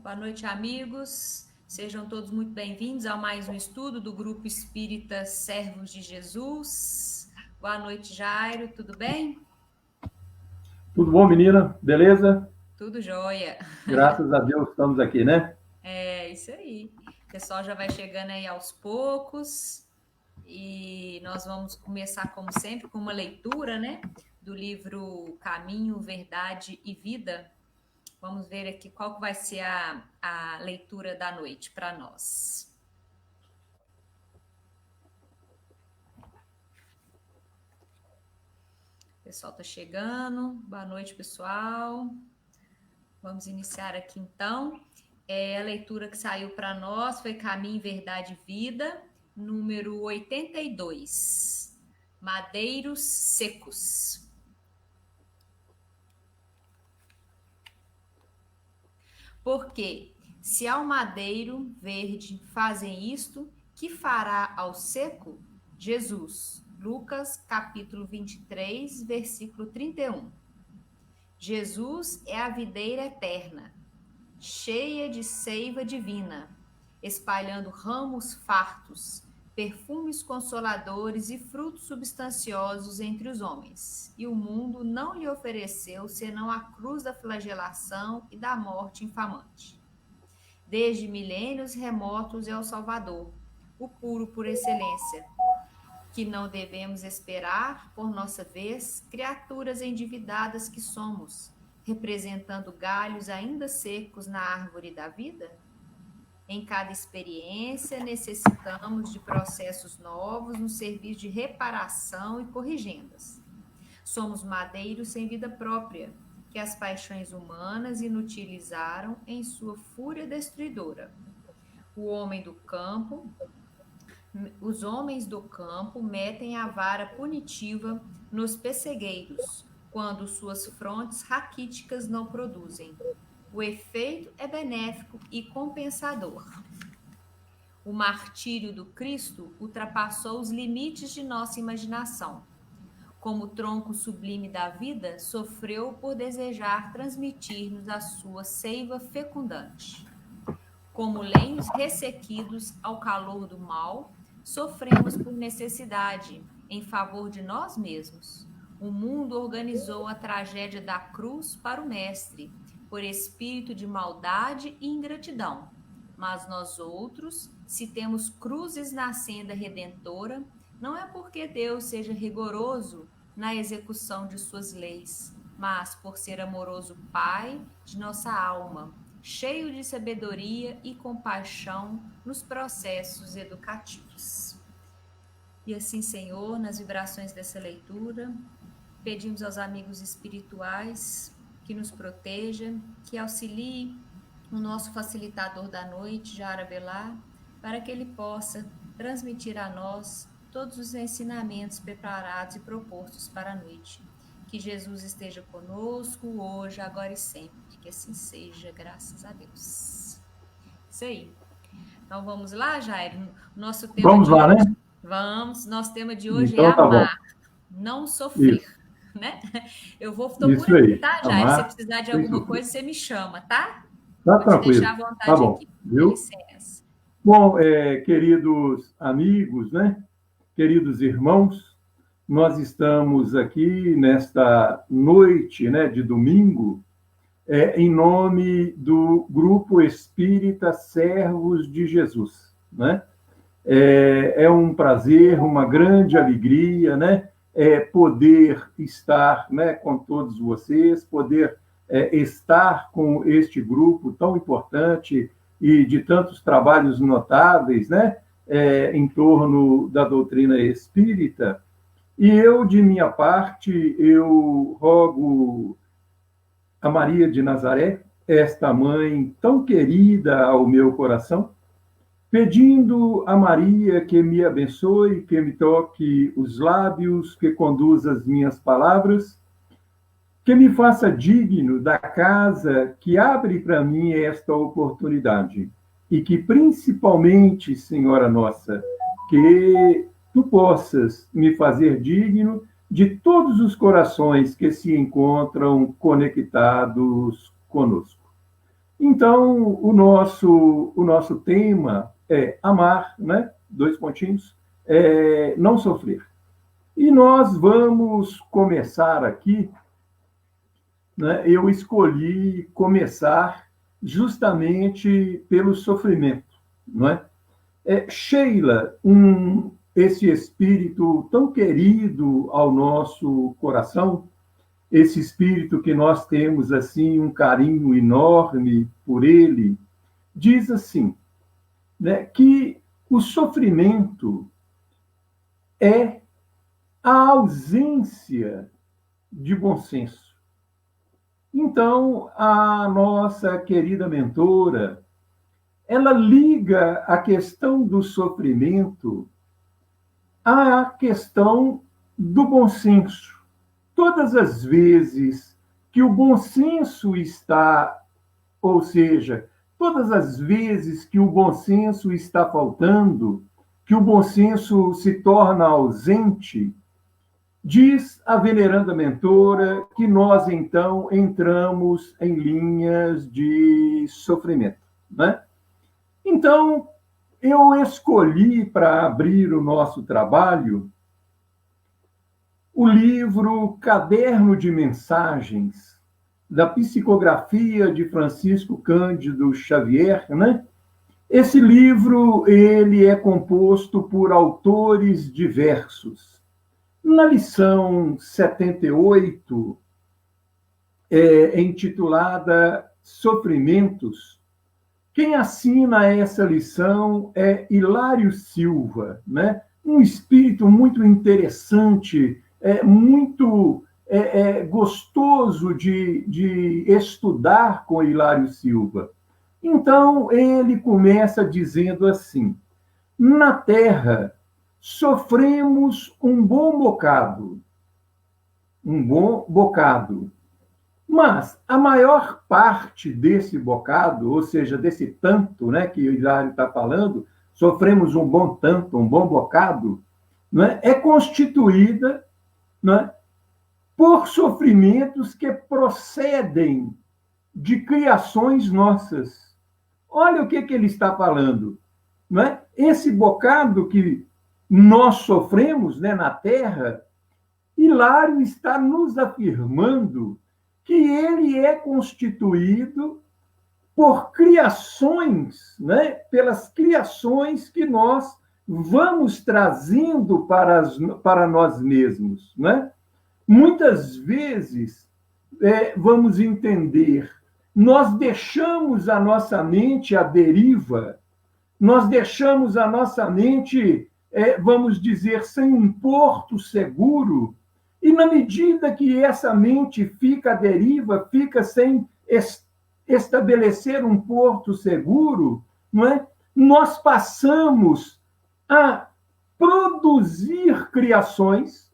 Boa noite, amigos. Sejam todos muito bem-vindos a mais um estudo do Grupo Espírita Servos de Jesus. Boa noite, Jairo. Tudo bem? Tudo bom, menina? Beleza? Tudo jóia. Graças a Deus estamos aqui, né? É isso aí. O pessoal já vai chegando aí aos poucos e nós vamos começar, como sempre, com uma leitura, né? Do livro Caminho, Verdade e Vida. Vamos ver aqui qual que vai ser a leitura da noite para nós. O pessoal está chegando. Boa noite, pessoal. Vamos iniciar aqui, então. A leitura que saiu para nós foi Caminho, Verdade e Vida, número 82. Madeiros secos. Porque, se ao madeiro verde fazem isto, que fará ao seco? Jesus. Lucas, capítulo 23, versículo 31. Jesus é a videira eterna, cheia de seiva divina, espalhando ramos fartos, perfumes consoladores e frutos substanciosos entre os homens. E o mundo não lhe ofereceu senão a cruz da flagelação e da morte infamante. Desde milênios remotos é o Salvador, o puro por excelência, que não devemos esperar, por nossa vez, criaturas endividadas que somos, representando galhos ainda secos na árvore da vida? Em cada experiência, necessitamos de processos novos no serviço de reparação e corrigendas. Somos madeiros sem vida própria, que as paixões humanas inutilizaram em sua fúria destruidora. Os homens do campo metem a vara punitiva nos pessegueiros, quando suas frontes raquíticas não produzem. O efeito é benéfico e compensador. O martírio do Cristo ultrapassou os limites de nossa imaginação. Como tronco sublime da vida, sofreu por desejar transmitir-nos a sua seiva fecundante. Como lenhos ressequidos ao calor do mal, sofremos por necessidade, em favor de nós mesmos. O mundo organizou a tragédia da cruz para o Mestre, por espírito de maldade e ingratidão. Mas nós outros, se temos cruzes na senda redentora, não é porque Deus seja rigoroso na execução de suas leis, mas por ser amoroso Pai de nossa alma, cheio de sabedoria e compaixão nos processos educativos. E assim, Senhor, nas vibrações dessa leitura, pedimos aos amigos espirituais que nos protejam, que auxilie o nosso facilitador da noite, Jara Belar, para que ele possa transmitir a nós todos os ensinamentos preparados e propostos para a noite. Que Jesus esteja conosco hoje, agora e sempre. Que assim seja, graças a Deus. Isso aí. Então vamos lá, Jair? Nosso tema Vamos lá, hoje... né? Vamos. Nosso tema de hoje então, é amar, bom. não sofrer. Isso. Né? Eu tô Isso por aqui, aí. tá, Jair? Se você precisar de alguma coisa, você me chama, tá? Tá Vou tranquilo. te deixar à vontade tá bom, aqui. Viu? Licença. Bom, queridos amigos, né? Queridos irmãos, nós estamos aqui nesta noite, né, de domingo, em nome do Grupo Espírita Servos de Jesus, né? É um prazer, uma grande alegria, né? Poder estar, né, com todos vocês, poder estar com este grupo tão importante e de tantos trabalhos notáveis, né? Em torno da doutrina espírita. E eu, de minha parte, eu rogo a Maria de Nazaré, esta mãe tão querida ao meu coração, pedindo a Maria que me abençoe, que me toque os lábios, que conduza as minhas palavras, que me faça digno da casa que abre para mim esta oportunidade. E que, principalmente, Senhora Nossa, que tu possas me fazer digno de todos os corações que se encontram conectados conosco. Então, o nosso tema é amar, né? Dois pontinhos, não sofrer. E nós vamos começar aqui, né? Eu escolhi começar justamente pelo sofrimento, não é? Sheila, esse espírito tão querido ao nosso coração, esse espírito que nós temos assim um carinho enorme por ele, diz assim, né, que o sofrimento é a ausência de bom senso. Então, a nossa querida mentora, ela liga a questão do sofrimento à questão do bom senso. Todas as vezes que o bom senso está, ou seja, todas as vezes que o bom senso está faltando, que o bom senso se torna ausente, diz a veneranda mentora que nós, então, entramos em linhas de sofrimento, né? Então, eu escolhi para abrir o nosso trabalho o livro Caderno de Mensagens, da psicografia de Francisco Cândido Xavier, né? Esse livro ele é composto por autores diversos. Na lição 78, intitulada Sofrimentos, quem assina essa lição é Hilário Silva, né? Um espírito muito interessante, muito gostoso de estudar com Hilário Silva. Então, ele começa dizendo assim: na Terra sofremos um bom bocado, mas a maior parte desse bocado, ou seja, desse tanto, né, que o Hilário está falando, sofremos um bom tanto, um bom bocado, né, é constituída, né, por sofrimentos que procedem de criações nossas. Olha o que ele está falando, não é? Esse bocado que nós sofremos, né, na Terra, Hilário está nos afirmando que ele é constituído por criações, né, pelas criações que nós vamos trazendo para nós mesmos, né? Muitas vezes, vamos entender, nós deixamos a nossa mente à deriva, nós deixamos a nossa mente, vamos dizer, sem um porto seguro, e na medida que essa mente fica à deriva, fica sem estabelecer um porto seguro, não é? Nós passamos a produzir criações,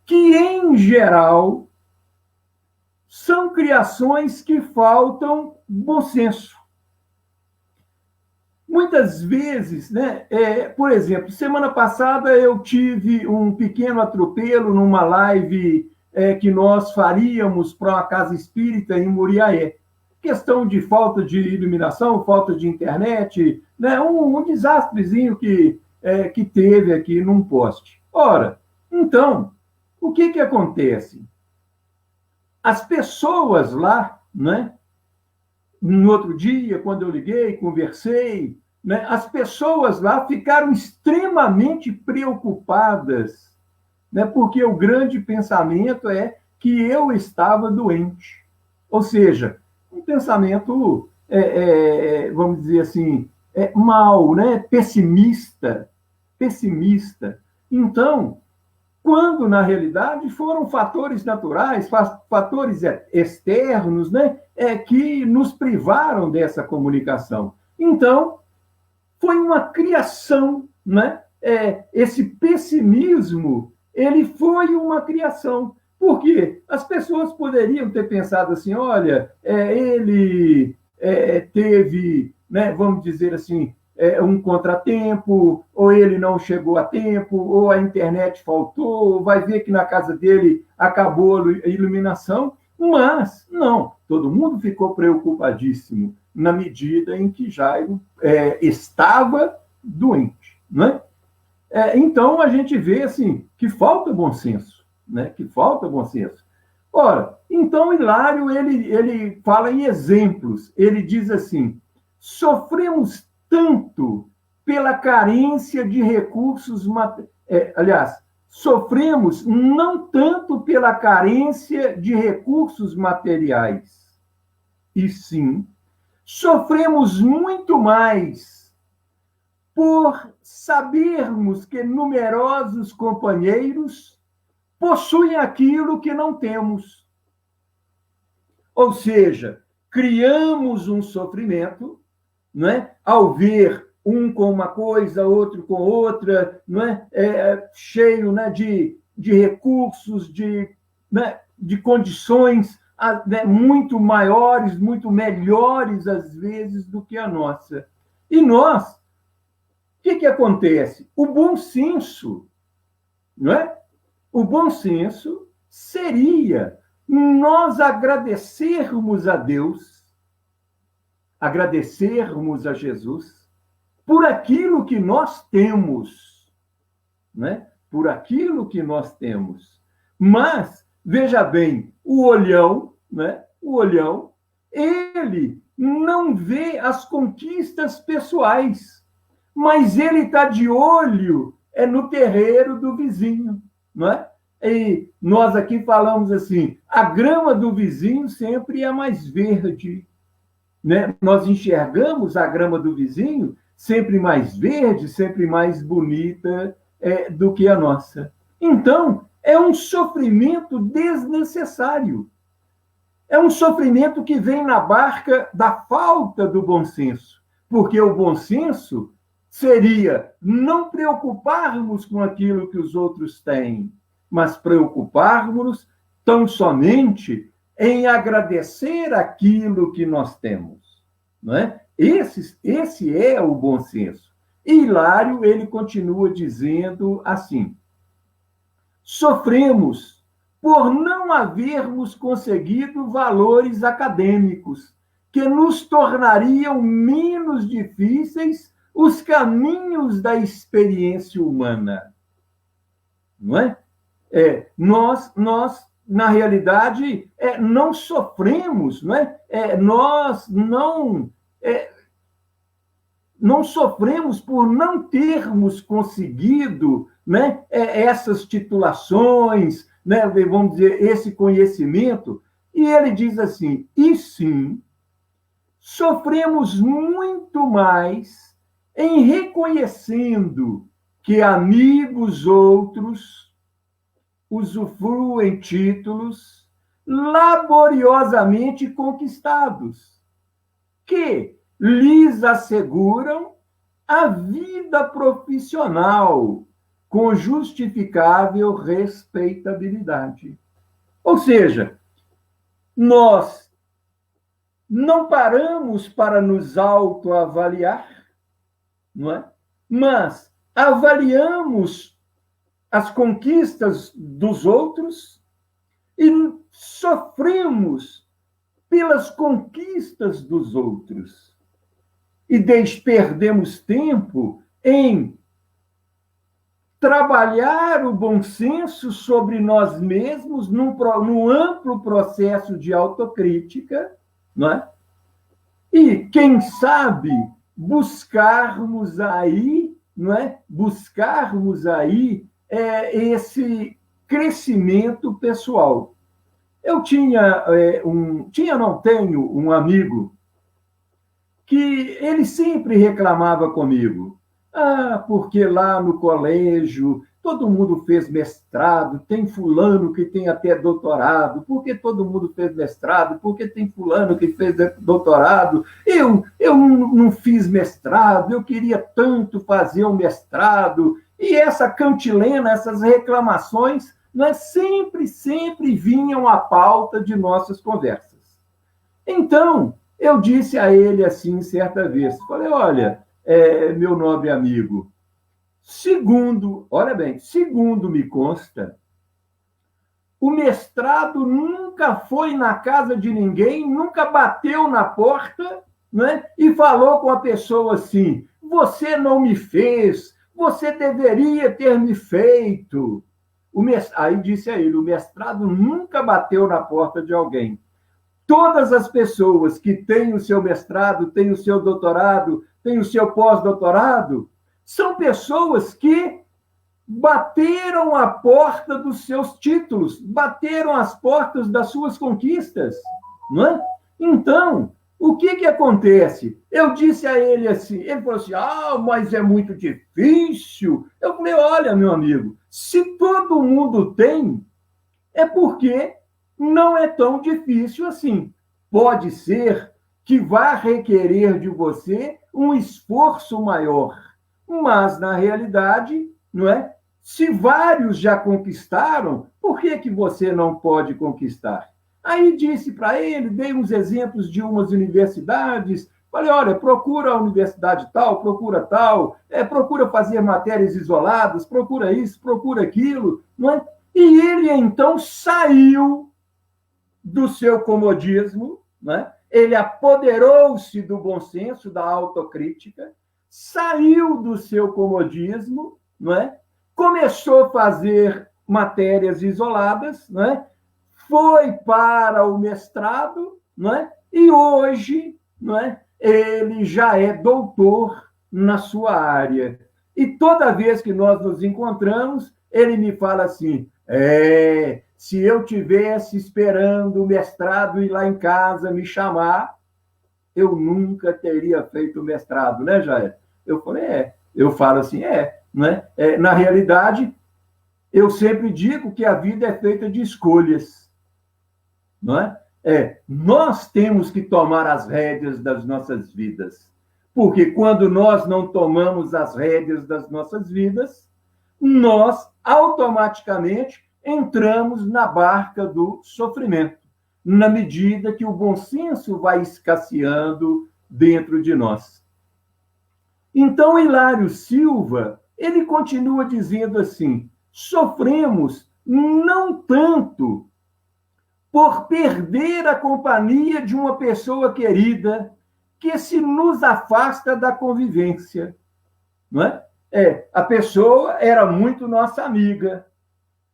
que, em geral, são criações que faltam bom senso. Muitas vezes, né, por exemplo, semana passada eu tive um pequeno atropelo numa live que nós faríamos para uma casa espírita em Muriaé. Questão de falta de iluminação, falta de internet, né, um desastrezinho que teve aqui num poste. Ora, então, o que acontece? As pessoas lá, né, no outro dia, quando eu liguei, conversei, né, as pessoas lá ficaram extremamente preocupadas, né, porque o grande pensamento é que eu estava doente. Ou seja, um pensamento, vamos dizer assim, mal, né, pessimista. Então, quando, na realidade, foram fatores naturais, fatores externos, né, que nos privaram dessa comunicação. Então, foi uma criação, né? Esse pessimismo, ele foi uma criação. Por quê? As pessoas poderiam ter pensado assim, olha, ele teve, né, vamos dizer assim, um contratempo, ou ele não chegou a tempo, ou a internet faltou, ou vai ver que na casa dele acabou a iluminação. Mas, não, todo mundo ficou preocupadíssimo na medida em que Jairo estava doente, né? Então, a gente vê assim, que falta bom senso, né? Que falta bom senso. Ora, então Hilário, ele fala em exemplos, ele diz assim, sofremos tanto pela carência de recursos aliás, sofremos não tanto pela carência de recursos materiais, e sim, sofremos muito mais por sabermos que numerosos companheiros possuem aquilo que não temos. Ou seja, criamos um sofrimento, não é? Ao ver um com uma coisa, outro com outra, não é? Cheio, né, de recursos, de condições, né, muito maiores, muito melhores, às vezes, do que a nossa. E nós, o que acontece? O bom senso, não é? O bom senso seria nós agradecermos a Deus, agradecermos a Jesus, por aquilo que nós temos, né? Por aquilo que nós temos. Mas, veja bem, o olhão, né? O olhão, ele não vê as conquistas pessoais, mas ele está de olho no terreiro do vizinho, não é? E nós aqui falamos assim, a grama do vizinho sempre é mais verde, né? Nós enxergamos a grama do vizinho sempre mais verde, sempre mais bonita do que a nossa. Então, é um sofrimento desnecessário. É um sofrimento que vem na barca da falta do bom senso, porque o bom senso seria não preocuparmos com aquilo que os outros têm, mas preocuparmos tão somente em agradecer aquilo que nós temos, não é? Esse é o bom senso. E Hilário, ele continua dizendo assim, sofremos por não havermos conseguido valores acadêmicos que nos tornariam menos difíceis os caminhos da experiência humana. Não é? Nós na realidade, não sofremos, não é? Nós não sofremos por não termos conseguido, né, essas titulações, né, vamos dizer, esse conhecimento. E ele diz assim, e sim, sofremos muito mais em reconhecendo que amigos outros usufruem títulos laboriosamente conquistados, que lhes asseguram a vida profissional com justificável respeitabilidade. Ou seja, nós não paramos para nos autoavaliar, não é? Mas avaliamos as conquistas dos outros e sofremos pelas conquistas dos outros. E perdemos tempo em trabalhar o bom senso sobre nós mesmos num amplo processo de autocrítica, não é? E, quem sabe, buscarmos aí, não é? Buscarmos aí esse crescimento pessoal. Eu tenho um amigo que ele sempre reclamava comigo. Porque lá no colégio todo mundo fez mestrado, tem fulano que tem até doutorado, porque todo mundo fez mestrado, porque tem fulano que fez doutorado. Eu não fiz mestrado, eu queria tanto fazer um mestrado. E essa cantilena, essas reclamações, né, sempre vinham à pauta de nossas conversas. Então, eu disse a ele assim, certa vez, falei, olha, meu nobre amigo, segundo me consta, o mestrado nunca foi na casa de ninguém, nunca bateu na porta, né? E falou com a pessoa assim: você não me fez, você deveria ter me feito. Aí disse a ele: o mestrado nunca bateu na porta de alguém. Todas as pessoas que têm o seu mestrado, têm o seu doutorado, têm o seu pós-doutorado, são pessoas que bateram a porta dos seus títulos, bateram as portas das suas conquistas, não é? Então, o que acontece? Eu disse a ele assim, ele falou assim: mas é muito difícil. Eu falei: olha, meu amigo, se todo mundo tem, é porque não é tão difícil assim. Pode ser que vá requerer de você um esforço maior, mas, na realidade, não é? Se vários já conquistaram, por que você não pode conquistar? Aí disse para ele, dei uns exemplos de umas universidades, falei: olha, procura a universidade tal, procura tal, procura fazer matérias isoladas, procura isso, procura aquilo, não é? E ele, então, saiu do seu comodismo, né? Ele apoderou-se do bom senso, da autocrítica, saiu do seu comodismo, não é? Começou a fazer matérias isoladas, não é? Foi para o mestrado, não é? E hoje, não é? Ele já é doutor na sua área. E toda vez que nós nos encontramos, ele me fala assim: se eu tivesse esperando o mestrado ir lá em casa me chamar, eu nunca teria feito o mestrado, né, Jair? Eu falei: eu falo assim, né? Na realidade, eu sempre digo que a vida é feita de escolhas, não é? Nós temos que tomar as rédeas das nossas vidas, porque quando nós não tomamos as rédeas das nossas vidas, nós automaticamente entramos na barca do sofrimento, na medida que o bom senso vai escasseando dentro de nós. Então, Hilário Silva, ele continua dizendo assim: sofremos não tanto por perder a companhia de uma pessoa querida que se nos afasta da convivência, não é? A pessoa era muito nossa amiga,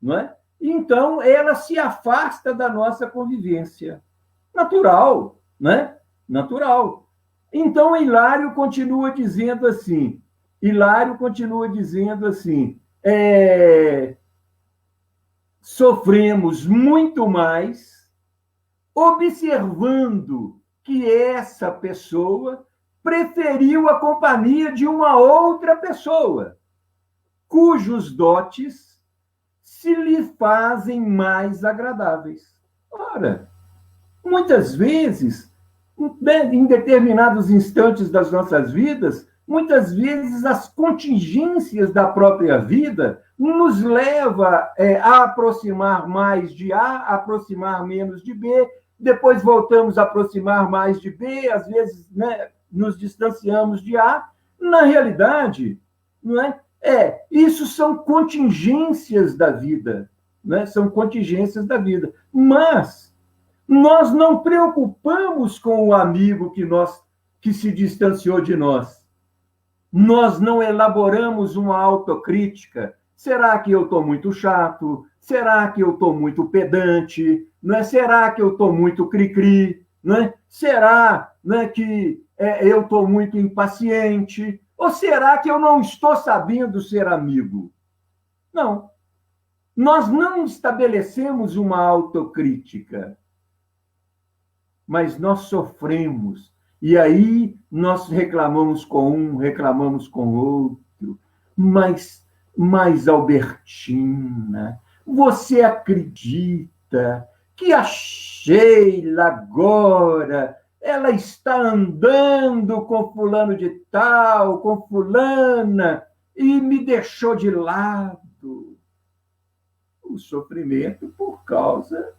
não é? Então, ela se afasta da nossa convivência. Natural, né? Natural. Então, Hilário continua dizendo assim, sofremos muito mais observando que essa pessoa preferiu a companhia de uma outra pessoa, cujos dotes se lhe fazem mais agradáveis. Ora, muitas vezes, em determinados instantes das nossas vidas, muitas vezes as contingências da própria vida nos leva a aproximar mais de A, a aproximar menos de B, depois voltamos a aproximar mais de B, às vezes, né, nos distanciamos de A. Na realidade, não é? Isso são contingências da vida, né? São contingências da vida. Mas nós não preocupamos com o amigo que se distanciou de nós. Nós não elaboramos uma autocrítica. Será que eu estou muito chato? Será que eu estou muito pedante? Não é? Será que eu estou muito cri-cri? Não é? Será, não é, que eu estou muito impaciente? Ou será que eu não estou sabendo ser amigo? Não. Nós não estabelecemos uma autocrítica, mas nós sofremos. E aí nós reclamamos com um, reclamamos com outro. Mas, Albertina, você acredita que a Sheila agora ela está andando com fulano de tal, com fulana, e me deixou de lado? O sofrimento por causa...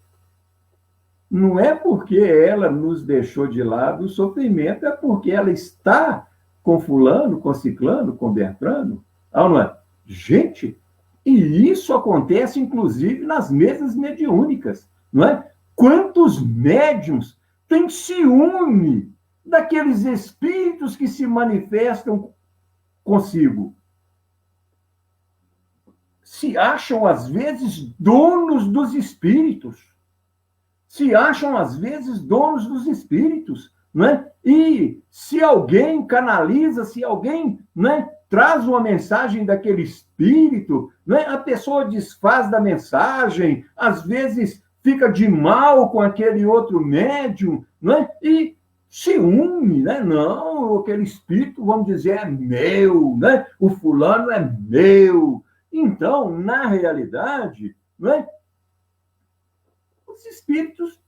Não é porque ela nos deixou de lado, o sofrimento é porque ela está com fulano, com ciclano, com Bertrano. Não é? Gente, E isso acontece, inclusive, nas mesas mediúnicas, não é? Quantos médiuns têm ciúme daqueles espíritos que se manifestam consigo? Se acham, às vezes, donos dos espíritos. Se acham, às vezes, donos dos espíritos, né? E se alguém canaliza, se alguém, né, traz uma mensagem daquele espírito, né, a pessoa desfaz da mensagem, às vezes fica de mal com aquele outro médium, né? E ciúme, né? Não, aquele espírito, vamos dizer, é meu, né? O fulano é meu. Então, na realidade, né, os espíritos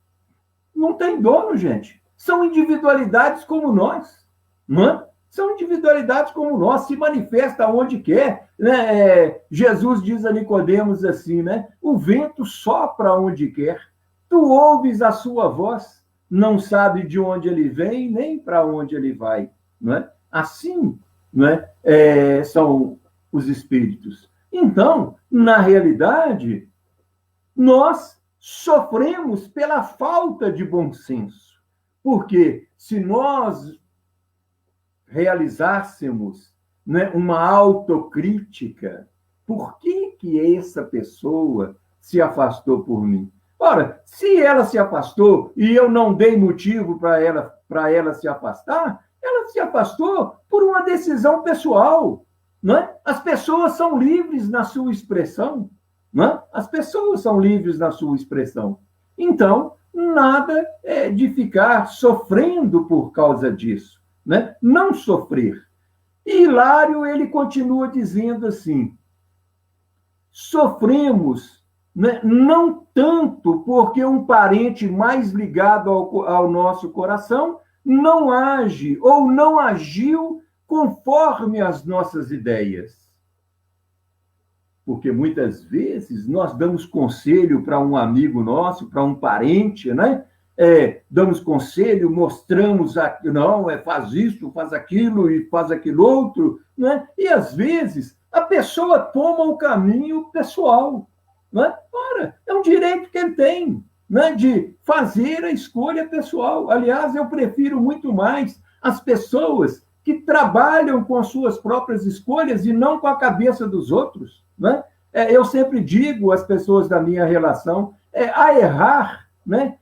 não têm dono, gente. São individualidades como nós, não é? São individualidades como nós, se manifesta onde quer. Né? Jesus diz a Nicodemos assim, né? O vento sopra onde quer. Tu ouves a sua voz, não sabe de onde ele vem, nem para onde ele vai. Não é? Assim, não é? São os espíritos. Então, na realidade, nós sofremos pela falta de bom senso. Porque se nós realizássemos, né, uma autocrítica, por que essa pessoa se afastou por mim? Ora, se ela se afastou e eu não dei motivo para ela se afastar, ela se afastou por uma decisão pessoal. Não é? As pessoas são livres na sua expressão. Não é? As pessoas são livres na sua expressão. Então, nada de ficar sofrendo por causa disso. Né? Não sofrer. E Hilário, ele continua dizendo assim, sofremos, né, não tanto porque um parente mais ligado ao nosso coração não age ou não agiu conforme as nossas ideias. Porque muitas vezes nós damos conselho para um amigo nosso, para um parente, né? Damos conselho, mostramos, não, faz isso, faz aquilo e faz aquilo outro, né? E às vezes a pessoa toma o caminho pessoal. Né? Ora, é um direito que ele tem, né? De fazer a escolha pessoal. Aliás, eu prefiro muito mais as pessoas que trabalham com as suas próprias escolhas e não com a cabeça dos outros. Né? Eu sempre digo às pessoas da minha relação, a errar, né?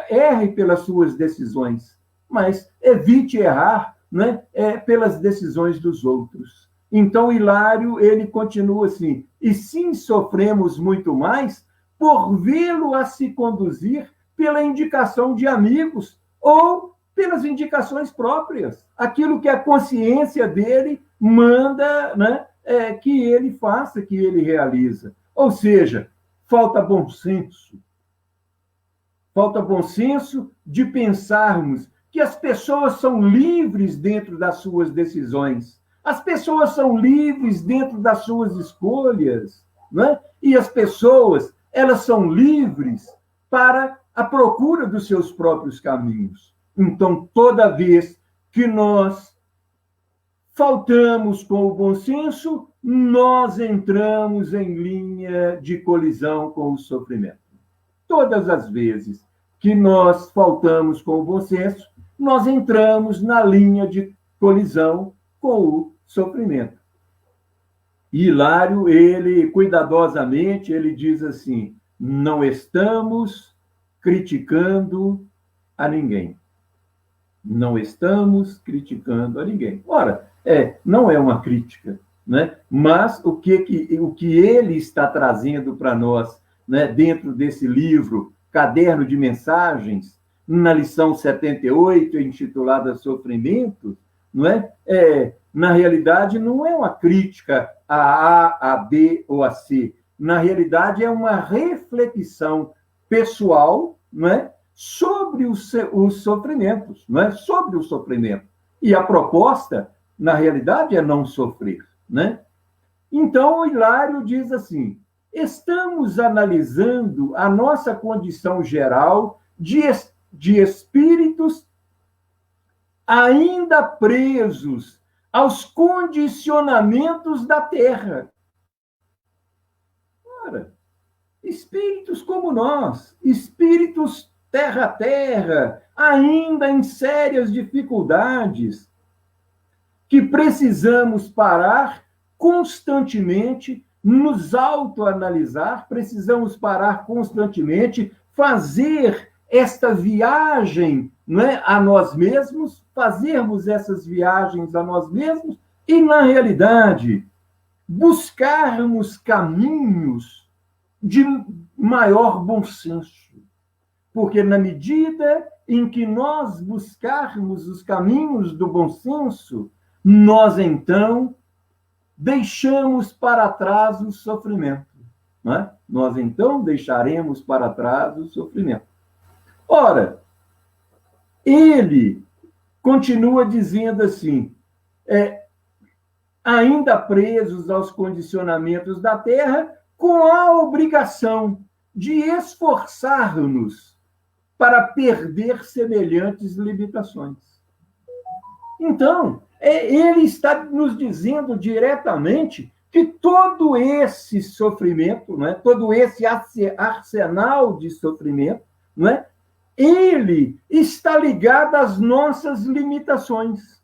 Erre pelas suas decisões, mas evite errar, né? Pelas decisões dos outros. Então, Hilário, ele continua assim, e sim sofremos muito mais por vê-lo a se conduzir pela indicação de amigos ou pelas indicações próprias, aquilo que a consciência dele manda, né? Que ele faça, que ele realiza. Ou seja, falta bom senso. Falta bom senso de pensarmos que as pessoas são livres dentro das suas decisões. As pessoas são livres dentro das suas escolhas. Né? E as pessoas, elas são livres para a procura dos seus próprios caminhos. Então, toda vez que nós faltamos com o bom senso, nós entramos em linha de colisão com o sofrimento. Todas as vezes que nós faltamos com o bom senso, nós entramos na linha de colisão com o sofrimento. E Hilário, ele, cuidadosamente, ele diz assim, não estamos criticando a ninguém. Não estamos criticando a ninguém. Ora, não é uma crítica, né? Mas o que ele está trazendo para nós, né, dentro desse livro, Caderno de Mensagens, na lição 78, intitulada Sofrimento, não é? Na realidade, não é uma crítica a A, B ou a C. Na realidade, é uma reflexão pessoal, não é? Sobre os sofrimentos, não é? Sobre o sofrimento. E a proposta, na realidade, é não sofrer, né? Então, o Hilário diz assim, estamos analisando a nossa condição geral de espíritos ainda presos aos condicionamentos da Terra. fora. Espíritos como nós, espíritos terra a terra, ainda em sérias dificuldades, que precisamos parar constantemente, nos autoanalisar, precisamos parar constantemente, fazer esta viagem, não é, a nós mesmos, fazermos essas viagens a nós mesmos e, na realidade, buscarmos caminhos de maior bom senso. Porque, na medida em que nós buscarmos os caminhos do bom senso, nós, então, deixamos para trás o sofrimento. Não é? Nós, então, deixaremos para trás o sofrimento. Ora, ele continua dizendo assim, ainda presos aos condicionamentos da terra, com a obrigação de esforçar-nos para perder semelhantes limitações. Então, ele está nos dizendo diretamente que todo esse sofrimento, não é? Todo esse arsenal de sofrimento, não é? Ele está ligado às nossas limitações.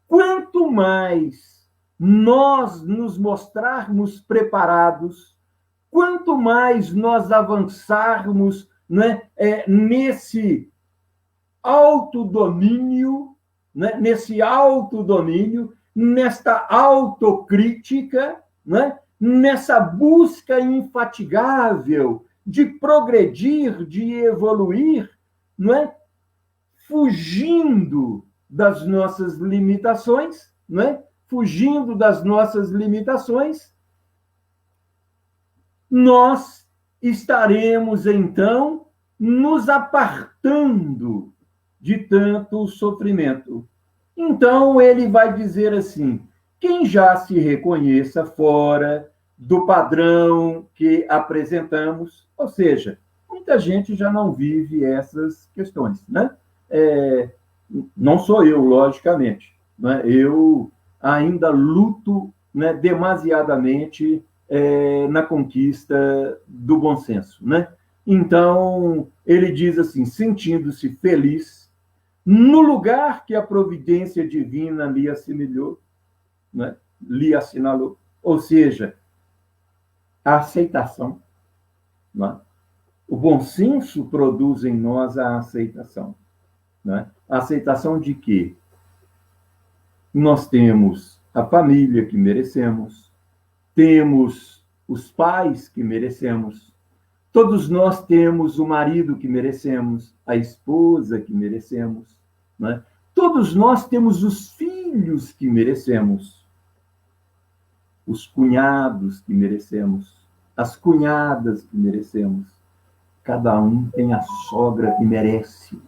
Quanto mais nós nos mostrarmos preparados, quanto mais nós avançarmos, né, nesse autodomínio, né, nesta autocrítica, né, nessa busca infatigável de progredir, de evoluir, não é? Fugindo das nossas limitações, não é? Fugindo das nossas limitações, nós estaremos, então, nos apartando de tanto sofrimento. Então, ele vai dizer assim, quem já se reconheça fora do padrão que apresentamos, ou seja, muita gente já não vive essas questões, né? Não sou eu, logicamente, né? Eu ainda luto, né, demasiadamente na conquista do bom senso, né? Então, ele diz assim, sentindo-se feliz no lugar que a providência divina lhe assimilou, né? Lhe assinalou, ou seja, a aceitação, né? O bom senso produz em nós a aceitação, né? A aceitação de que nós temos a família que merecemos, temos os pais que merecemos, todos nós temos o marido que merecemos, a esposa que merecemos, né? Todos nós temos os filhos que merecemos, os cunhados que merecemos, as cunhadas que merecemos. Cada um tem a sogra que merece.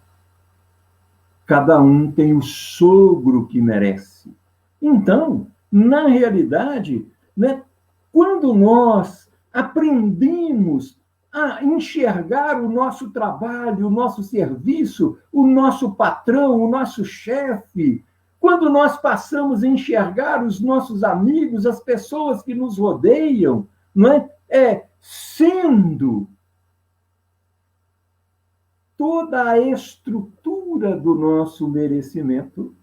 Cada um tem o sogro que merece. Então, na realidade, né, quando nós aprendemos a enxergar o nosso trabalho, o nosso serviço, o nosso patrão, o nosso chefe, quando nós passamos a enxergar os nossos amigos, as pessoas que nos rodeiam, não é? Sendo toda a estrutura do nosso merecimento.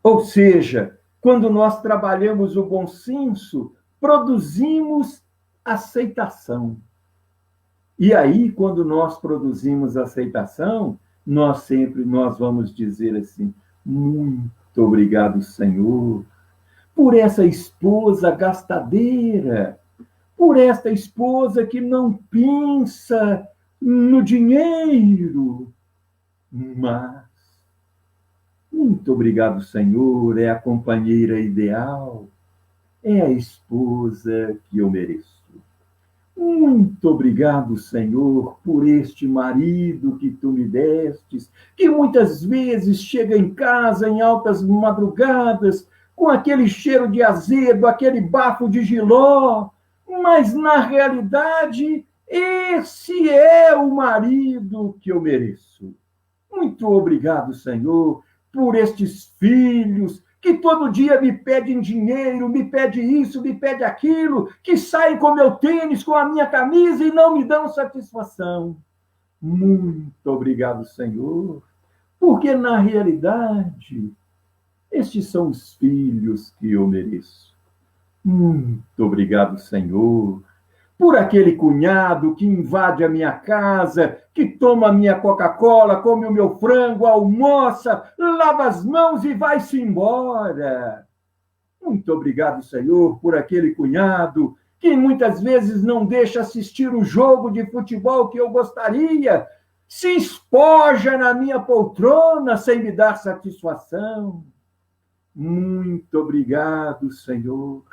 Ou seja, quando nós trabalhamos o bom senso, produzimos aceitação. E aí, quando nós produzimos aceitação, nós vamos dizer assim, muito obrigado, Senhor, por essa esposa gastadeira, por esta esposa que não pensa no dinheiro, mas muito obrigado, Senhor, é a companheira ideal, é a esposa que eu mereço. Muito obrigado, Senhor, por este marido que tu me destes, que muitas vezes chega em casa em altas madrugadas, com aquele cheiro de azedo, aquele bafo de jiló, mas, na realidade, esse é o marido que eu mereço. Muito obrigado, Senhor, por estes filhos que todo dia me pedem dinheiro, me pede isso, me pede aquilo, que saem com meu tênis, com a minha camisa e não me dão satisfação. Muito obrigado, Senhor, porque na realidade, estes são os filhos que eu mereço. Muito obrigado, Senhor, por aquele cunhado que invade a minha casa, que toma a minha Coca-Cola, come o meu frango, almoça, lava as mãos e vai-se embora. Muito obrigado, Senhor, por aquele cunhado que muitas vezes não deixa assistir o jogo de futebol que eu gostaria, se espoja na minha poltrona sem me dar satisfação. Muito obrigado, Senhor,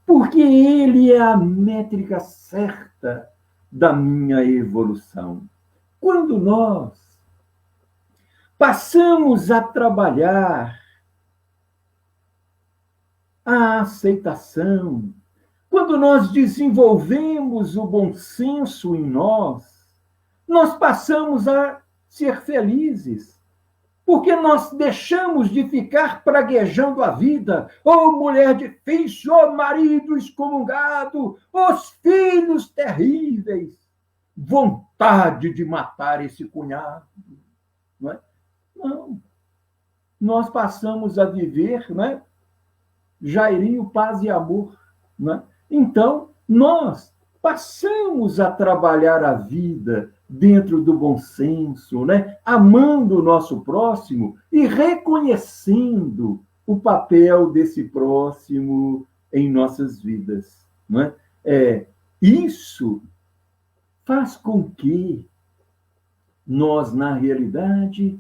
porque ele é a métrica certa da minha evolução. Quando nós passamos a trabalhar a aceitação, quando nós desenvolvemos o bom senso em nós, nós passamos a ser felizes, porque nós deixamos de ficar praguejando a vida. Oh, mulher difícil, oh, marido excomungado, os filhos terríveis, vontade de matar esse cunhado. Não é? Não. Nós passamos a viver, não é? Jairinho, paz e amor. Não é? Então, nós passamos a trabalhar a vida dentro do bom senso, né? Amando o nosso próximo e reconhecendo o papel desse próximo em nossas vidas. Não é? Isso faz com que nós, na realidade,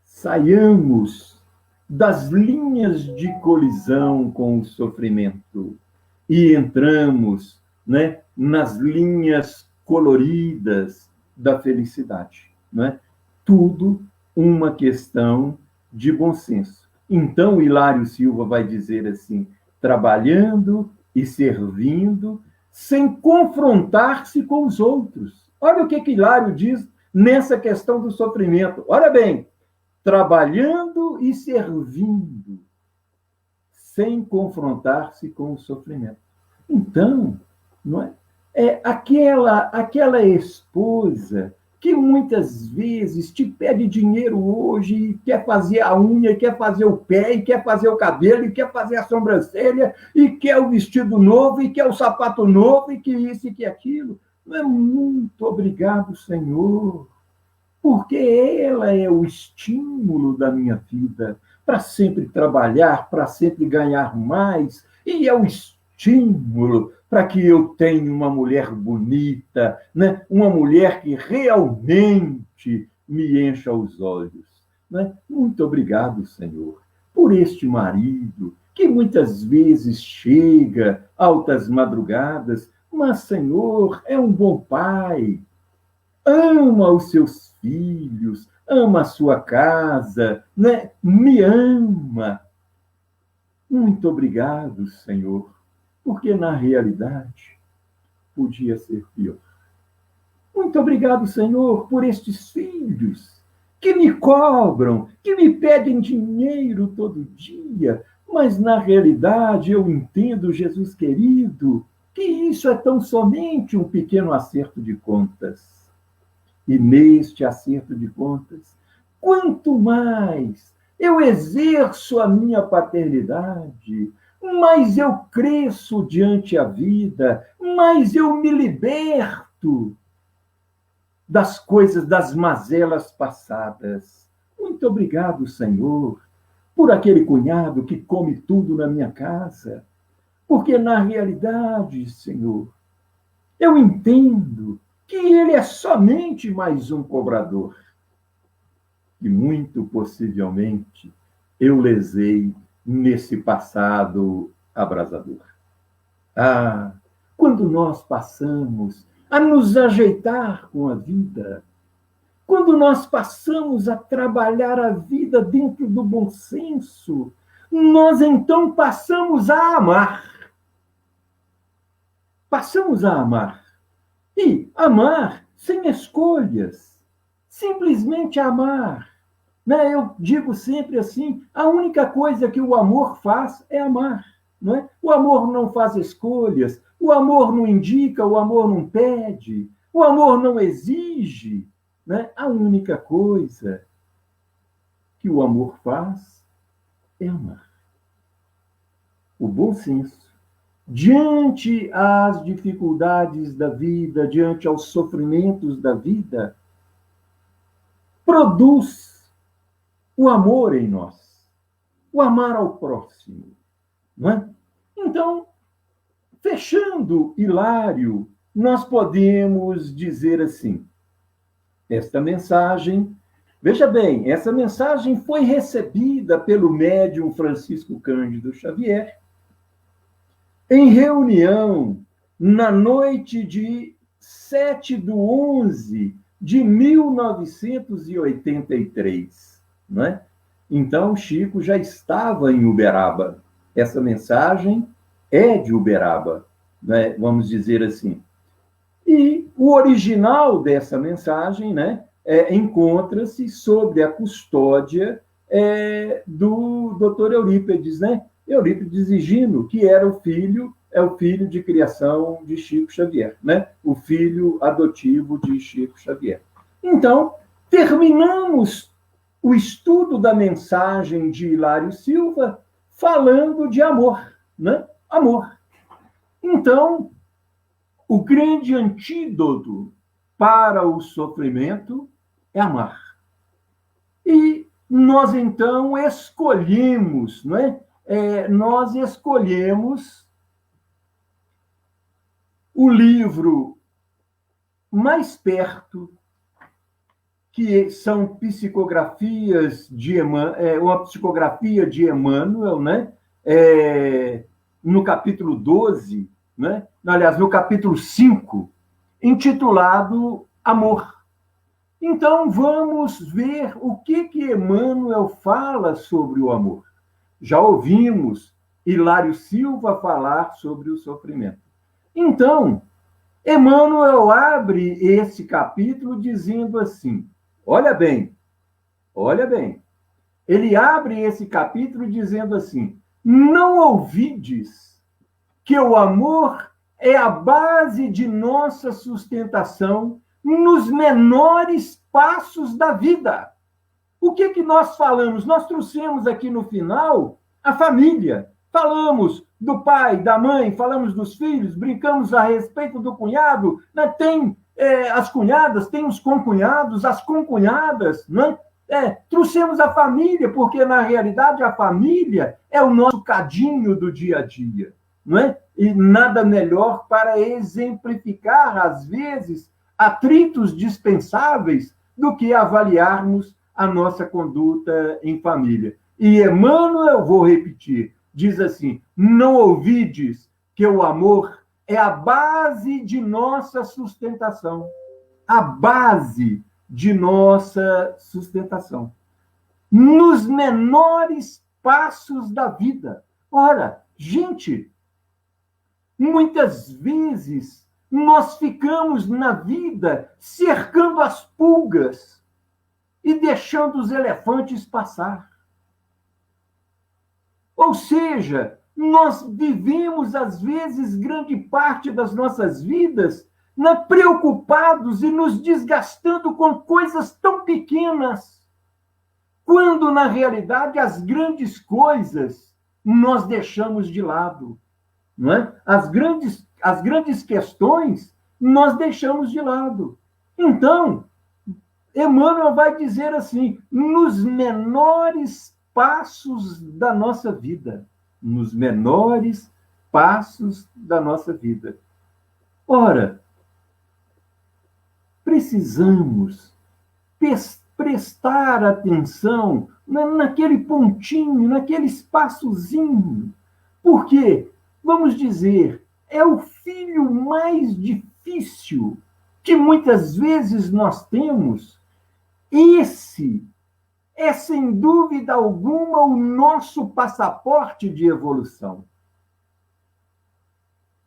saiamos das linhas de colisão com o sofrimento e entramos, né, nas linhas coloridas da felicidade. Né? Tudo uma questão de bom senso. Então, Hilário Silva vai dizer assim, trabalhando e servindo sem confrontar-se com os outros. Olha o que Hilário diz nessa questão do sofrimento. Olha bem, trabalhando e servindo sem confrontar-se com o sofrimento. Então, não é? É aquela esposa que muitas vezes te pede dinheiro hoje e quer fazer a unha, e quer fazer o pé, e quer fazer o cabelo, e quer fazer a sobrancelha, e quer o vestido novo, e quer o sapato novo, e que isso e que aquilo. Não é muito obrigado, Senhor, porque ela é o estímulo da minha vida para sempre trabalhar, para sempre ganhar mais, e é o estímulo para que eu tenha uma mulher bonita, né? Uma mulher que realmente me encha os olhos. Né? Muito obrigado, Senhor, por este marido que muitas vezes chega altas madrugadas, mas, Senhor, é um bom pai, ama os seus filhos, ama a sua casa, né? Me ama. Muito obrigado, Senhor, porque na realidade podia ser pior. Muito obrigado, Senhor, por estes filhos que me cobram, que me pedem dinheiro todo dia, mas na realidade eu entendo, Jesus querido, que isso é tão somente um pequeno acerto de contas. E neste acerto de contas, quanto mais eu exerço a minha paternidade, mais eu cresço diante a vida, mais eu me liberto das coisas, das mazelas passadas. Muito obrigado, Senhor, por aquele cunhado que come tudo na minha casa, porque na realidade, Senhor, eu entendo que ele é somente mais um cobrador. E muito possivelmente eu lesei nesse passado abrasador. Ah, quando nós passamos a nos ajeitar com a vida, quando nós passamos a trabalhar a vida dentro do bom senso, nós então passamos a amar. Passamos a amar. E amar sem escolhas. Simplesmente amar. Né? Eu digo sempre assim, a única coisa que o amor faz é amar. Não é? O amor não faz escolhas, o amor não indica, o amor não pede, o amor não exige. Né? A única coisa que o amor faz é amar. O bom senso, diante às dificuldades da vida, diante aos sofrimentos da vida, produz o amor em nós, o amar ao próximo. Não é? Então, fechando Hilário, nós podemos dizer assim: esta mensagem, veja bem, essa mensagem foi recebida pelo médium Francisco Cândido Xavier em reunião na noite de 7/11 de 1983, não é? Então, Chico já estava em Uberaba. Essa mensagem é de Uberaba, né? Vamos dizer assim. E o original dessa mensagem, né, encontra-se sob a custódia do Dr. Eurípides, né? Eurípides Higino, que era o filho de criação de Chico Xavier, né? O filho adotivo de Chico Xavier. Então, terminamos o estudo da mensagem de Hilário Silva falando de amor, né? Amor. Então, o grande antídoto para o sofrimento é amar. E nós, então, escolhemos, não é? Nós escolhemos o livro mais perto, que são psicografias de uma psicografia de Emmanuel, né? No capítulo 12, né? Aliás, no capítulo 5, intitulado Amor. Então, vamos ver o que Emmanuel fala sobre o amor. Já ouvimos Hilário Silva falar sobre o sofrimento. Então, Emmanuel abre esse capítulo dizendo assim, olha bem, ele abre esse capítulo dizendo assim, não ouvides que o amor é a base de nossa sustentação nos menores passos da vida. O que nós falamos? Nós trouxemos aqui no final a família. Falamos do pai, da mãe, falamos dos filhos, brincamos a respeito do cunhado. Né? Tem as cunhadas, tem os concunhados, as concunhadas. Né? Trouxemos a família, porque na realidade a família é o nosso cadinho do dia a dia. Não é? E nada melhor para exemplificar, às vezes, atritos dispensáveis do que avaliarmos a nossa conduta em família. E Emmanuel, vou repetir, diz assim, não ouvides que o amor é a base de nossa sustentação. A base de nossa sustentação. Nos menores passos da vida. Ora, gente, muitas vezes nós ficamos na vida cercando as pulgas e deixando os elefantes passar. Ou seja, nós vivemos, às vezes, grande parte das nossas vidas preocupados e nos desgastando com coisas tão pequenas, quando, na realidade, as grandes coisas nós deixamos de lado. Não é? As grandes questões nós deixamos de lado. Então, Emmanuel vai dizer assim, nos menores passos da nossa vida. Nos menores passos da nossa vida. Ora, precisamos prestar atenção naquele pontinho, naquele espaçozinho. Por quê? Vamos dizer, é o filho mais difícil que muitas vezes nós temos. Esse é, sem dúvida alguma, o nosso passaporte de evolução.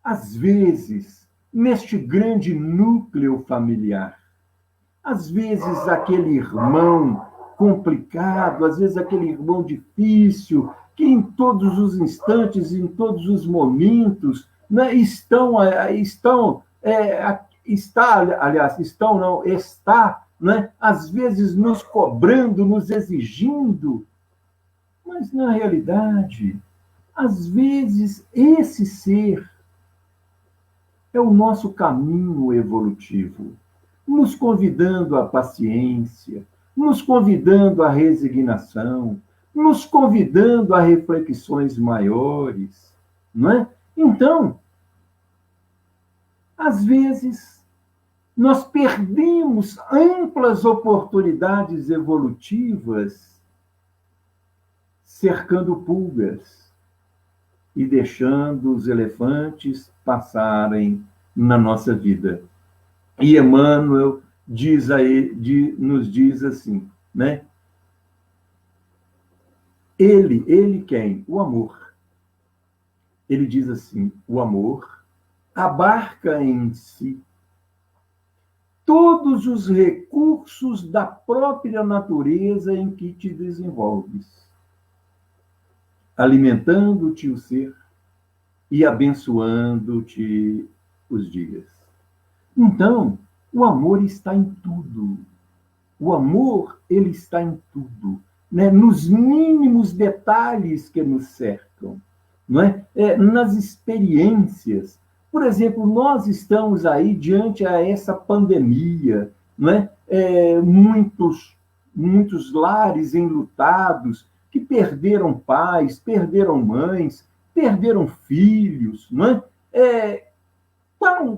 Às vezes, neste grande núcleo familiar, às vezes aquele irmão complicado, às vezes aquele irmão difícil, que em todos os instantes, em todos os momentos, né, está, né, às vezes nos cobrando, nos exigindo, mas na realidade, às vezes esse ser é o nosso caminho evolutivo, nos convidando à paciência, nos convidando à resignação, nos convidando a reflexões maiores, não é? Então, às vezes, nós perdemos amplas oportunidades evolutivas cercando pulgas e deixando os elefantes passarem na nossa vida. E Emmanuel nos diz assim, né? Ele quem? O amor. Ele diz assim, o amor abarca em si todos os recursos da própria natureza em que te desenvolves, alimentando-te o ser e abençoando-te os dias. Então, o amor está em tudo. O amor, ele está em tudo, né? Nos mínimos detalhes que nos cercam, não é? Nas experiências. Por exemplo, nós estamos aí diante a essa pandemia, não é? Muitos lares enlutados que perderam pais, perderam mães, perderam filhos, não é?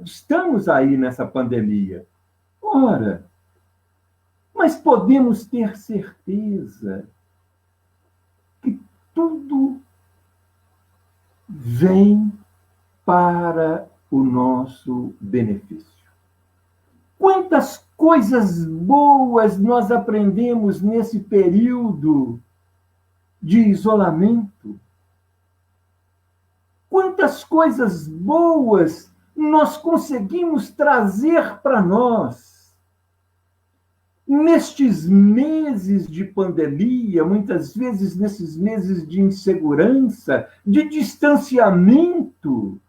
Estamos aí nessa pandemia. Ora, mas podemos ter certeza que tudo vem para o nosso benefício. Quantas coisas boas nós aprendemos nesse período de isolamento? Quantas coisas boas nós conseguimos trazer para nós? Nestes meses de pandemia, muitas vezes nesses meses de insegurança, de distanciamento.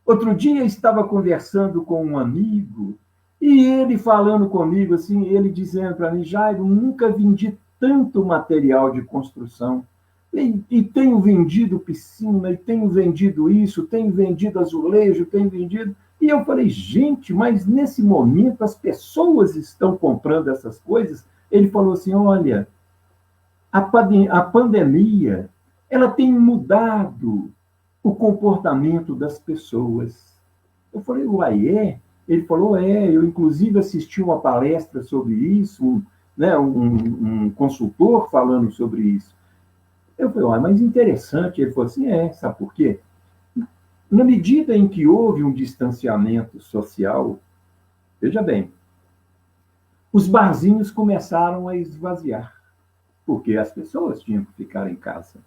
Outro dia estava conversando com um amigo e ele falando comigo assim, ele dizendo para mim, Jairo, nunca vendi tanto material de construção. E tenho vendido piscina, e tenho vendido isso, tenho vendido azulejo, tenho vendido... E eu falei, gente, mas nesse momento as pessoas estão comprando essas coisas? Ele falou assim, olha, a pandemia, ela tem mudado o comportamento das pessoas. Eu falei, uai, é? Ele falou, eu inclusive assisti uma palestra sobre isso, né, um consultor falando sobre isso. Eu falei, mas interessante. Ele falou assim, sabe por quê? Na medida em que houve um distanciamento social, veja bem, os barzinhos começaram a esvaziar, porque as pessoas tinham que ficar em casa.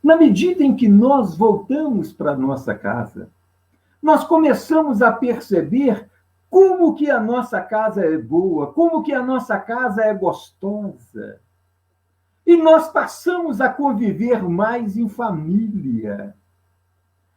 Na medida em que nós voltamos para a nossa casa, nós começamos a perceber como que a nossa casa é boa, como que a nossa casa é gostosa. E nós passamos a conviver mais em família.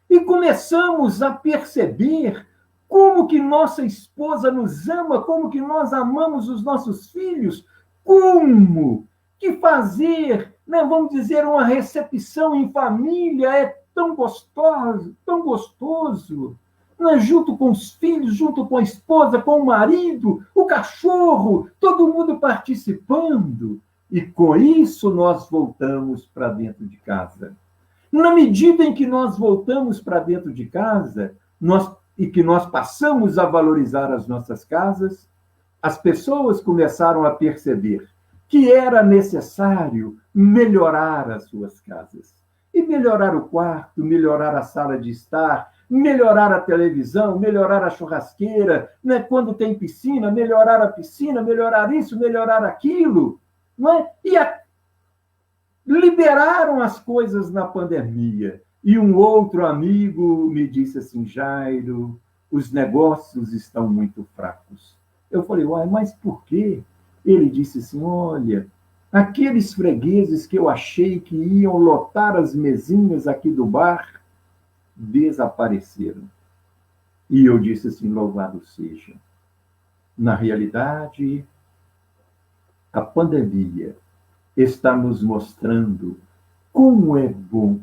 E começamos a perceber como que nossa esposa nos ama, como que nós amamos os nossos filhos, como que fazer, né, vamos dizer, uma recepção em família é tão gostoso, né, junto com os filhos, junto com a esposa, com o marido, o cachorro, todo mundo participando. E com isso nós voltamos para dentro de casa. Na medida em que nós voltamos para dentro de casa e que nós passamos a valorizar as nossas casas, as pessoas começaram a perceber que era necessário melhorar as suas casas. E melhorar o quarto, melhorar a sala de estar, melhorar a televisão, melhorar a churrasqueira, né? Quando tem piscina, melhorar a piscina, melhorar isso, melhorar aquilo. Não é? Liberaram as coisas na pandemia. E um outro amigo me disse assim, Jairo, os negócios estão muito fracos. Eu falei, mas por quê? Ele disse assim, olha, Aqueles fregueses que eu achei que iam lotar as mesinhas aqui do bar, desapareceram. E eu disse assim, louvado seja. Na realidade, a pandemia está nos mostrando como é bom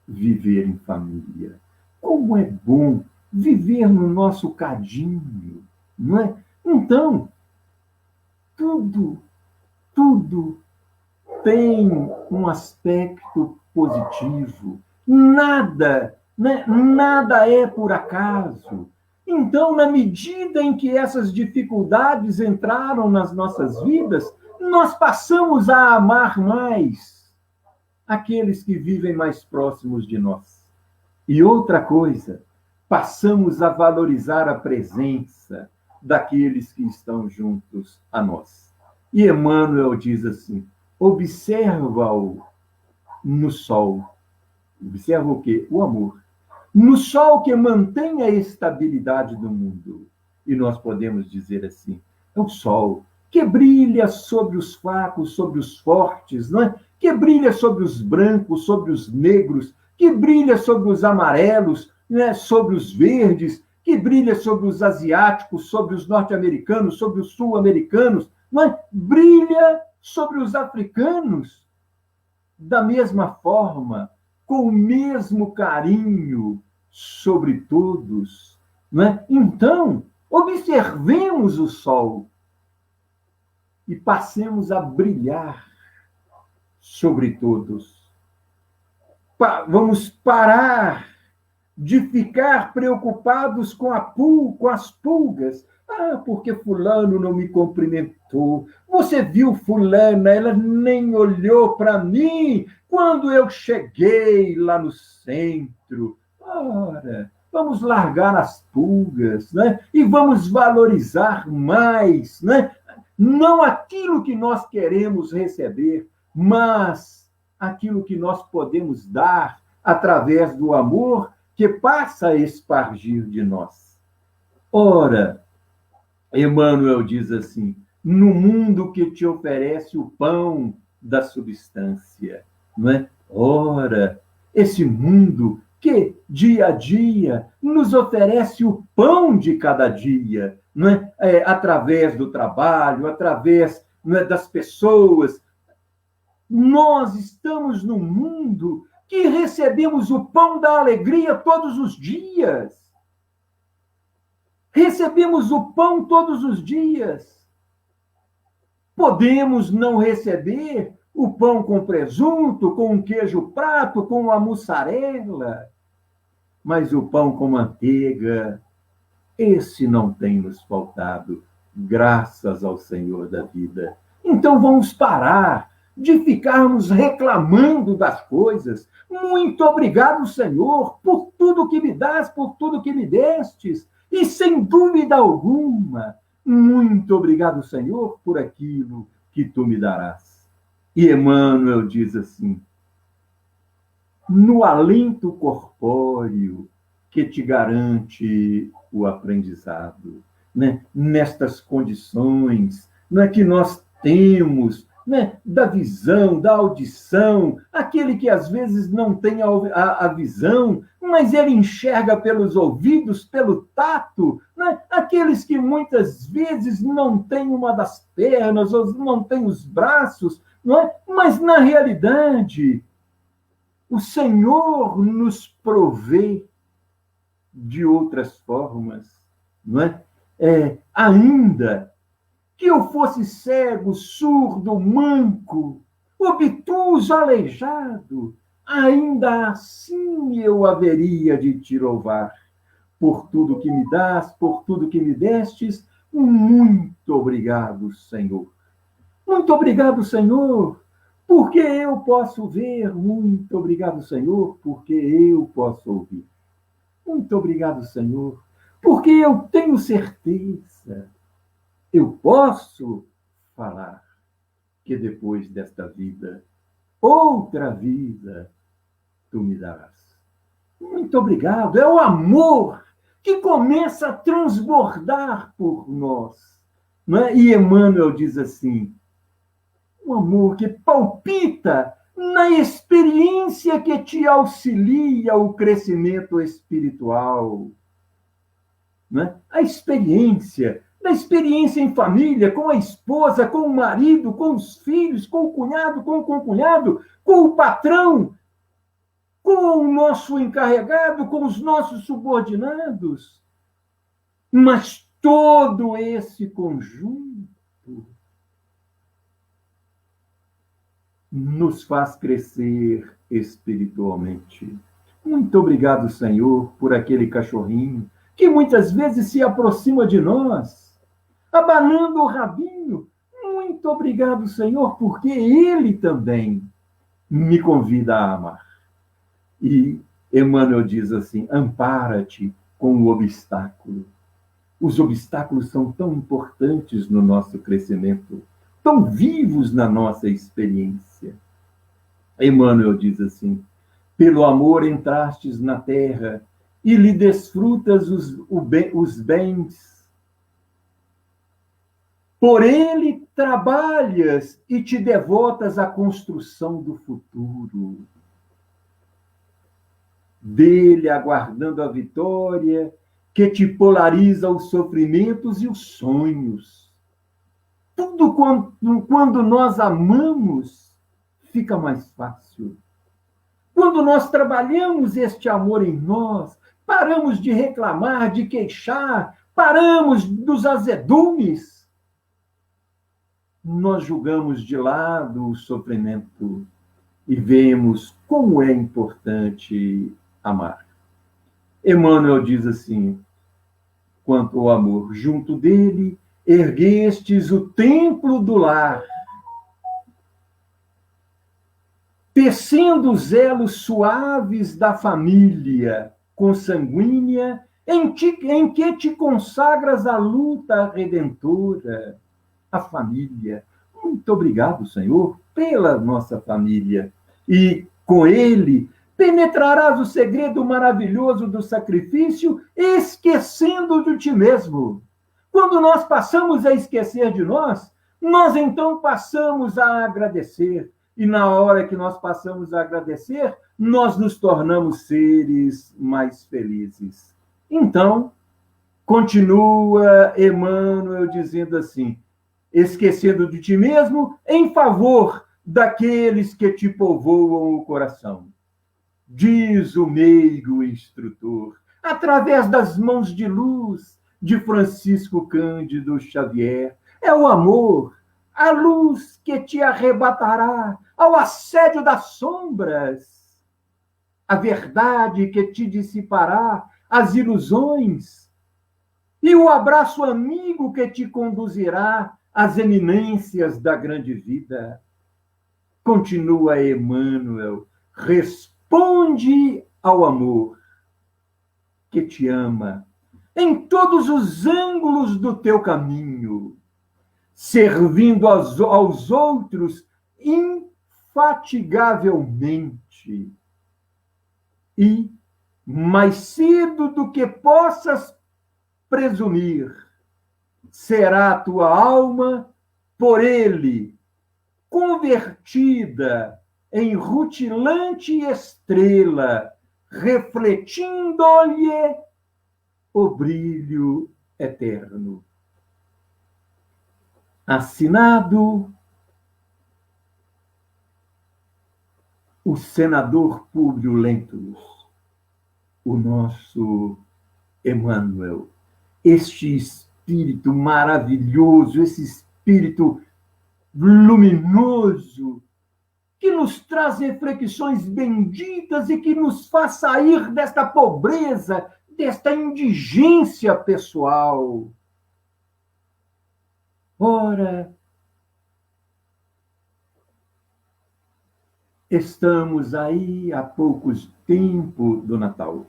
viver em família, como é bom viver no nosso cadinho, não é? Então, tudo tem um aspecto positivo. Nada, né? Nada é por acaso. Então, na medida em que essas dificuldades entraram nas nossas vidas, nós passamos a amar mais aqueles que vivem mais próximos de nós. E outra coisa, passamos a valorizar a presença daqueles que estão juntos a nós. E Emmanuel diz assim: observa-o no sol. Observa o quê? O amor. No sol que mantém a estabilidade do mundo. E nós podemos dizer assim, é o sol que brilha sobre os fracos, sobre os fortes, não é? Que brilha sobre os brancos, sobre os negros, que brilha sobre os amarelos, né? Sobre os verdes, que brilha sobre os asiáticos, sobre os norte-americanos, sobre os sul-americanos, não é? Brilha sobre os africanos, da mesma forma, com o mesmo carinho sobre todos. Não é? Então, observemos o sol e passemos a brilhar sobre todos. Vamos parar de ficar preocupados com as pulgas. Ah, porque fulano não me cumprimentou. Você viu fulana, ela nem olhou para mim quando eu cheguei lá no centro. Ora, vamos largar as pulgas, né? E vamos valorizar mais, né? Não aquilo que nós queremos receber, mas aquilo que nós podemos dar através do amor que passa a espargir de nós. Ora, Emmanuel diz assim, no mundo que te oferece o pão da substância, não é? Ora, esse mundo que dia a dia nos oferece o pão de cada dia, não é? Através do trabalho, através, não é, das pessoas. Nós estamos num mundo que recebemos o pão da alegria todos os dias. Recebemos o pão todos os dias. Podemos não receber o pão com presunto, com um queijo prato, com a mussarela, mas o pão com manteiga, esse não tem nos faltado, graças ao Senhor da vida. Então vamos parar de ficarmos reclamando das coisas. Muito obrigado, Senhor, por tudo que me dás, por tudo que me destes. E, sem dúvida alguma, muito obrigado, Senhor, por aquilo que tu me darás. E Emmanuel diz assim, no alento corpóreo que te garante o aprendizado, né? Nestas condições, não é que nós temos, né? Da visão, da audição, aquele que às vezes não tem a visão, mas ele enxerga pelos ouvidos, pelo tato, né? Aqueles que muitas vezes não têm uma das pernas, ou não têm os braços, não é? Mas, na realidade, o Senhor nos provê de outras formas, não é? Ainda que eu fosse cego, surdo, manco, obtuso, aleijado, ainda assim eu haveria de te louvar. Por tudo que me dás, por tudo que me destes, muito obrigado, Senhor. Muito obrigado, Senhor, porque eu posso ver. Muito obrigado, Senhor, porque eu posso ouvir. Muito obrigado, Senhor, porque eu tenho certeza. Eu posso falar que depois desta vida, outra vida, tu me darás. Muito obrigado. É o amor que começa a transbordar por nós. Não é? E Emmanuel diz assim, um amor que palpita na experiência que te auxilia o crescimento espiritual, né? A experiência, da experiência em família, com a esposa, com o marido, com os filhos, com o cunhado, com o concunhado, com o patrão, com o nosso encarregado, com os nossos subordinados. Mas todo esse conjunto nos faz crescer espiritualmente. Muito obrigado, Senhor, por aquele cachorrinho que muitas vezes se aproxima de nós, abanando o rabinho. Muito obrigado, Senhor, porque ele também me convida a amar. E Emmanuel diz assim: ampara-te com o obstáculo. Os obstáculos são tão importantes no nosso crescimento, tão vivos na nossa experiência. Emmanuel diz assim: pelo amor entrastes na terra e lhe desfrutas os bens. Por ele trabalhas e te devotas à construção do futuro. Dele aguardando a vitória que te polariza os sofrimentos e os sonhos. Tudo quando nós amamos, fica mais fácil. Quando nós trabalhamos este amor em nós, paramos de reclamar, de queixar, paramos dos azedumes, nós julgamos de lado o sofrimento e vemos como é importante amar. Emmanuel diz assim, quanto ao amor, junto dele erguestes o templo do lar, tecendo os elos suaves da família consanguínea em que te consagras a luta redentora, a família. Muito obrigado, Senhor, pela nossa família. E com ele penetrarás o segredo maravilhoso do sacrifício, esquecendo de ti mesmo. Quando nós passamos a esquecer de nós, nós então passamos a agradecer. E na hora que nós passamos a agradecer, nós nos tornamos seres mais felizes. Então, continua Emmanuel dizendo assim, esquecendo de ti mesmo em favor daqueles que te povoam o coração. Diz o meigo instrutor, através das mãos de luz de Francisco Cândido Xavier, é o amor, a luz que te arrebatará ao assédio das sombras, a verdade que te dissipará as ilusões e o abraço amigo que te conduzirá às eminências da grande vida. Continua Emmanuel, responde ao amor que te ama em todos os ângulos do teu caminho, servindo aos outros infatigavelmente. E, mais cedo do que possas presumir, será a tua alma por ele convertida em rutilante estrela, refletindo-lhe o brilho eterno. Assinado o senador Públio Lentulus, o nosso Emmanuel, este espírito maravilhoso, esse espírito luminoso, que nos traz reflexões benditas e que nos faz sair desta pobreza, desta indigência pessoal. Ora, estamos aí há poucos tempos do Natal.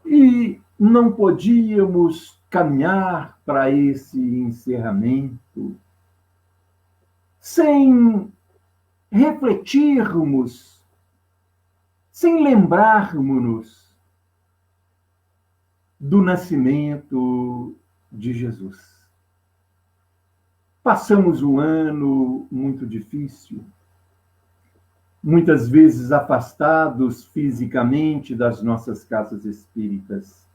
E não podíamos caminhar para esse encerramento sem refletirmos, sem lembrarmos-nos do nascimento de Jesus. Passamos um ano muito difícil, muitas vezes afastados fisicamente das nossas casas espíritas,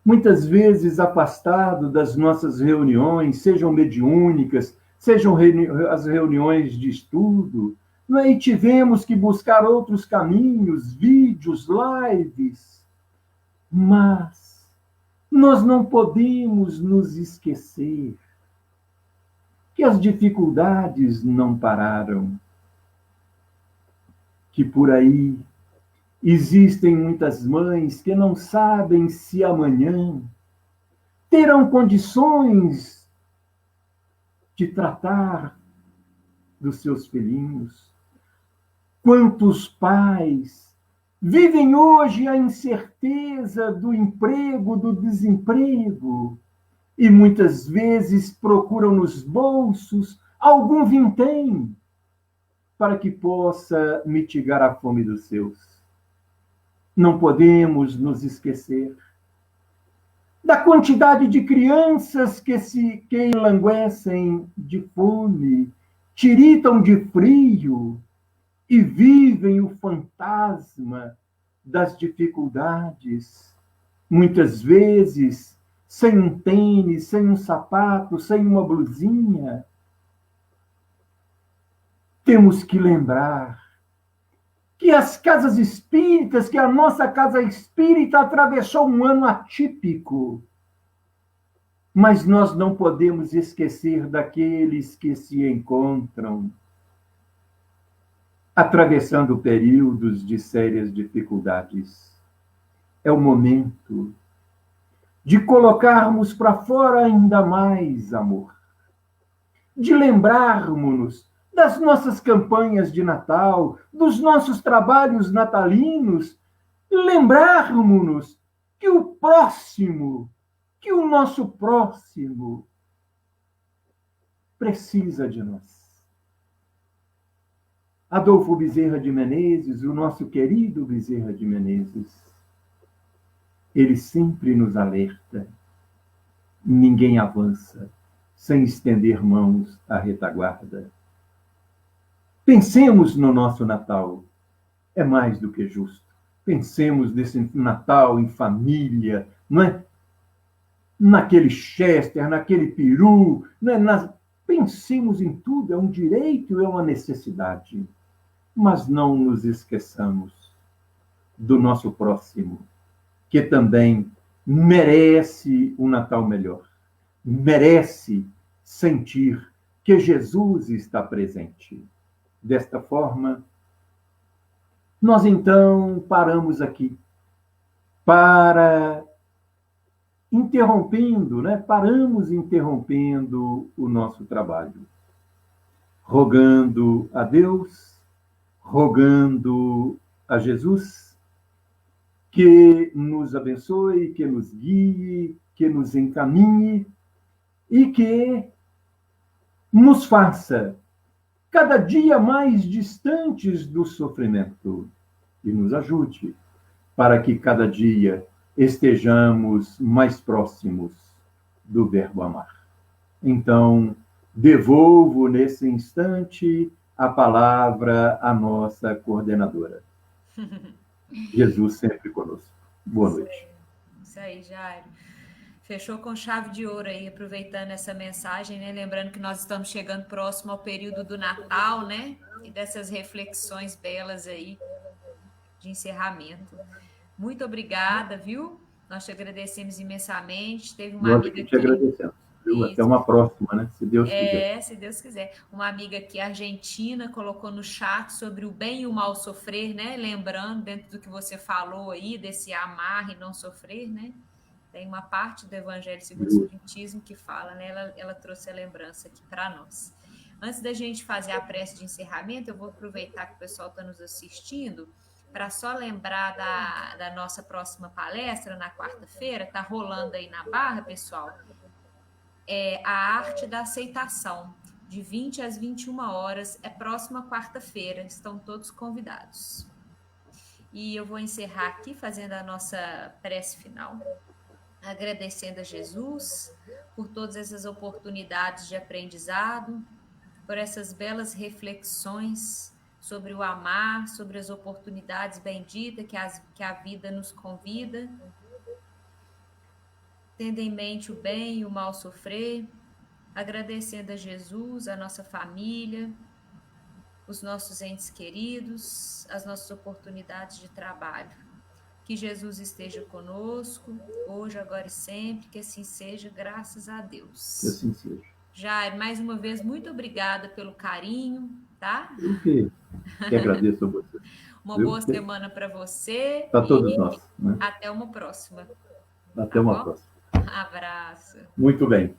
muitas vezes afastados das nossas reuniões, sejam mediúnicas, sejam as reuniões de estudo, não é? E tivemos que buscar outros caminhos, vídeos, lives, mas nós não podemos nos esquecer que as dificuldades não pararam, que por aí existem muitas mães que não sabem se amanhã terão condições de tratar dos seus filhinhos. Quantos pais vivem hoje a incerteza do emprego, do desemprego, e muitas vezes procuram nos bolsos algum vintém para que possa mitigar a fome dos seus. Não podemos nos esquecer da quantidade de crianças que languecem de fome, tiritam de frio e vivem o fantasma das dificuldades, muitas vezes sem um tênis, sem um sapato, sem uma blusinha. Temos que lembrar que as casas espíritas, que a nossa casa espírita atravessou um ano atípico, mas nós não podemos esquecer daqueles que se encontram atravessando períodos de sérias dificuldades. É o momento de colocarmos para fora ainda mais amor, de lembrarmos-nos das nossas campanhas de Natal, dos nossos trabalhos natalinos, lembrarmos-nos que o próximo, que o nosso próximo precisa de nós. Adolfo Bezerra de Menezes, o nosso querido Bezerra de Menezes, ele sempre nos alerta: ninguém avança sem estender mãos à retaguarda. Pensemos no nosso Natal, é mais do que justo. Pensemos nesse Natal em família, não é? Naquele Chester, naquele peru, não é? Pensemos em tudo, é um direito, é uma necessidade. Mas não nos esqueçamos do nosso próximo, que também merece um Natal melhor, merece sentir que Jesus está presente. Desta forma, nós então paramos aqui para interrompendo, né? Paramos interrompendo o nosso trabalho, rogando a Deus, rogando a Jesus que nos abençoe, que nos guie, que nos encaminhe e que nos faça cada dia mais distantes do sofrimento e nos ajude para que cada dia estejamos mais próximos do verbo amar. Então, devolvo nesse instante a palavra à nossa coordenadora. Jesus sempre conosco. Boa noite. Isso aí, Jairo. Fechou com chave de ouro aí, aproveitando essa mensagem, né? Lembrando que nós estamos chegando próximo ao período do Natal, né? E dessas reflexões belas aí de encerramento. Muito obrigada, viu? Nós te agradecemos imensamente. Teve uma Nós amiga te agradecemos. Viu? Até uma próxima, né? Se Deus quiser. Se Deus quiser. Uma amiga aqui, argentina, colocou no chat sobre o bem e o mal sofrer, né? Lembrando, dentro do que você falou aí, desse amar e não sofrer, né? Tem uma parte do Evangelho segundo o Espiritismo que fala, né? Ela trouxe a lembrança aqui para nós. Antes da gente fazer a prece de encerramento, eu vou aproveitar que o pessoal está nos assistindo para só lembrar da nossa próxima palestra na quarta-feira. Está rolando aí na Barra, pessoal. É a arte da aceitação, de 20 às 21 horas, é próxima quarta-feira, estão todos convidados. E eu vou encerrar aqui fazendo a nossa prece final, agradecendo a Jesus, por todas essas oportunidades de aprendizado, por essas belas reflexões sobre o amar, sobre as oportunidades benditas que a vida nos convida, tendo em mente o bem e o mal sofrer, agradecendo a Jesus, a nossa família, os nossos entes queridos, as nossas oportunidades de trabalho. Que Jesus esteja conosco, hoje, agora e sempre, que assim seja, graças a Deus. Que assim seja. Jair, mais uma vez, muito obrigada pelo carinho, tá? Eu que agradeço a você. Uma boa semana para você. Para todos e nós. Né? até uma próxima. Até Tá uma bom? próxima. Abraço. Muito bem.